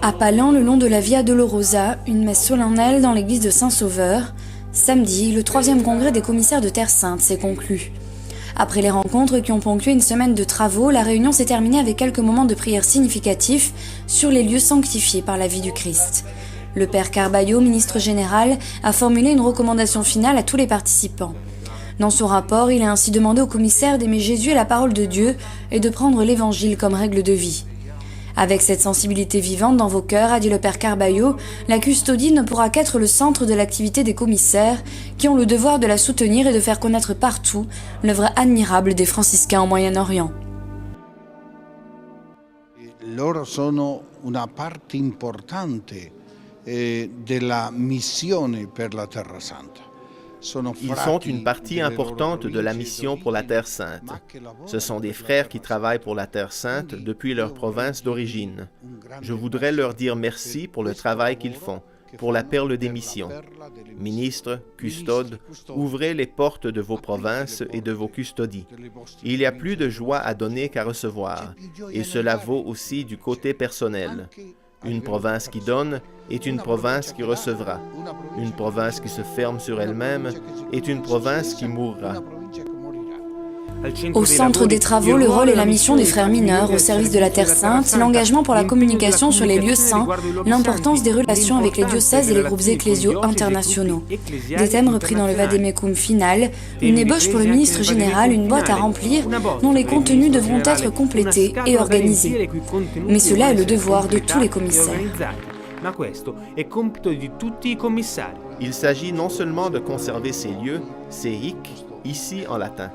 À Palan, le long de la Via Dolorosa, une messe solennelle dans l'église de Saint-Sauveur. Samedi, le 3e congrès des commissaires de Terre Sainte s'est conclu. Après les rencontres qui ont ponctué une semaine de travaux, la réunion s'est terminée avec quelques moments de prière significatifs sur les lieux sanctifiés par la vie du Christ. Le père Carballo, ministre général, a formulé une recommandation finale à tous les participants. Dans son rapport, il a ainsi demandé aux commissaires d'aimer Jésus et la parole de Dieu et de prendre l'évangile comme règle de vie. Avec cette sensibilité vivante dans vos cœurs, a dit le père Carballo, la custodie ne pourra qu'être le centre de l'activité des commissaires qui ont le devoir de la soutenir et de faire connaître partout l'œuvre admirable des franciscains au Moyen-Orient. Loro sono una parte importante della missione per la Terra Santa. Ils sont une partie importante de la mission pour la Terre Sainte. Ce sont des frères qui travaillent pour la Terre Sainte depuis leur province d'origine. Je voudrais leur dire merci pour le travail qu'ils font, pour la perle des missions. Ministres, custodes, ouvrez les portes de vos provinces et de vos custodies. Il y a plus de joie à donner qu'à recevoir, et cela vaut aussi du côté personnel. Une province qui donne est une province qui recevra. Une province qui se ferme sur elle-même est une province qui mourra. Au centre des travaux, le rôle et la mission des frères mineurs au service de la Terre Sainte, l'engagement pour la communication sur les lieux saints, l'importance des relations avec les diocèses et les groupes ecclésiaux internationaux. Des thèmes repris dans le Vademecum final, une ébauche pour le ministre général, une boîte à remplir dont les contenus devront être complétés et organisés. Mais cela est le devoir de tous les commissaires. Il s'agit non seulement de conserver ces lieux, ces hic, ici en latin.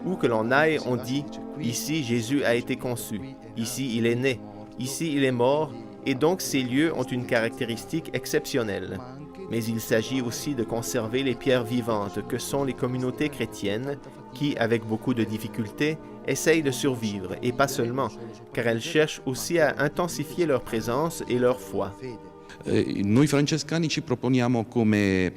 Où que l'on aille, on dit « Ici, Jésus a été conçu. Ici, il est né. Ici, il est mort. » Et donc, ces lieux ont une caractéristique exceptionnelle. Mais il s'agit aussi de conserver les pierres vivantes que sont les communautés chrétiennes qui, avec beaucoup de difficultés, essayent de survivre, et pas seulement, car elles cherchent aussi à intensifier leur présence et leur foi. Noi francescani ci proponiamo come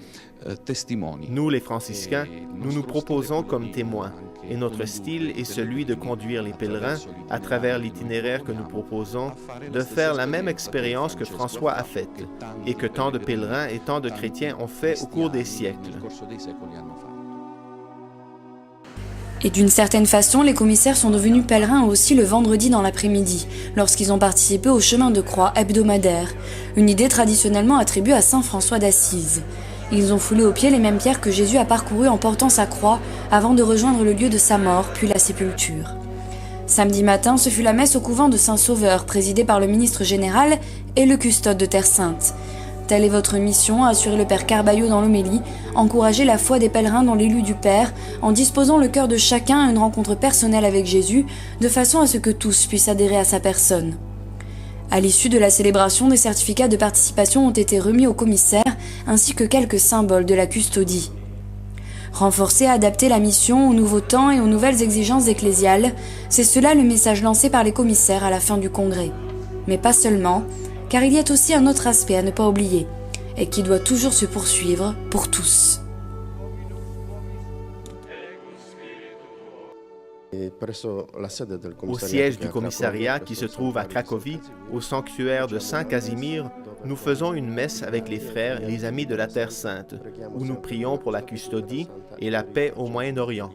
testimoni. Nous, les franciscains, nous nous proposons comme témoins, et notre style est celui de conduire les pèlerins, à travers l'itinéraire que nous proposons, de faire la même expérience que François a faite, et que tant de pèlerins et tant de chrétiens ont fait au cours des siècles. Et d'une certaine façon, les commissaires sont devenus pèlerins aussi le vendredi dans l'après-midi, lorsqu'ils ont participé au chemin de croix hebdomadaire, une idée traditionnellement attribuée à saint François d'Assise. Ils ont foulé aux pieds les mêmes pierres que Jésus a parcourues en portant sa croix avant de rejoindre le lieu de sa mort, puis la sépulture. Samedi matin, ce fut la messe au couvent de Saint-Sauveur, présidée par le ministre général et le custode de Terre Sainte. Telle est votre mission, a assuré le père Carballo dans l'homélie, encourager la foi des pèlerins dans l'élu du Père, en disposant le cœur de chacun à une rencontre personnelle avec Jésus, de façon à ce que tous puissent adhérer à sa personne. À l'issue de la célébration, des certificats de participation ont été remis aux commissaires, ainsi que quelques symboles de la custodie. Renforcer et adapter la mission aux nouveaux temps et aux nouvelles exigences ecclésiales, c'est cela le message lancé par les commissaires à la fin du congrès. Mais pas seulement, car il y a aussi un autre aspect à ne pas oublier, et qui doit toujours se poursuivre pour tous. Au siège du commissariat qui se trouve à Cracovie, au sanctuaire de Saint-Casimir, nous faisons une messe avec les frères et les amis de la Terre Sainte, où nous prions pour la custodie et la paix au Moyen-Orient.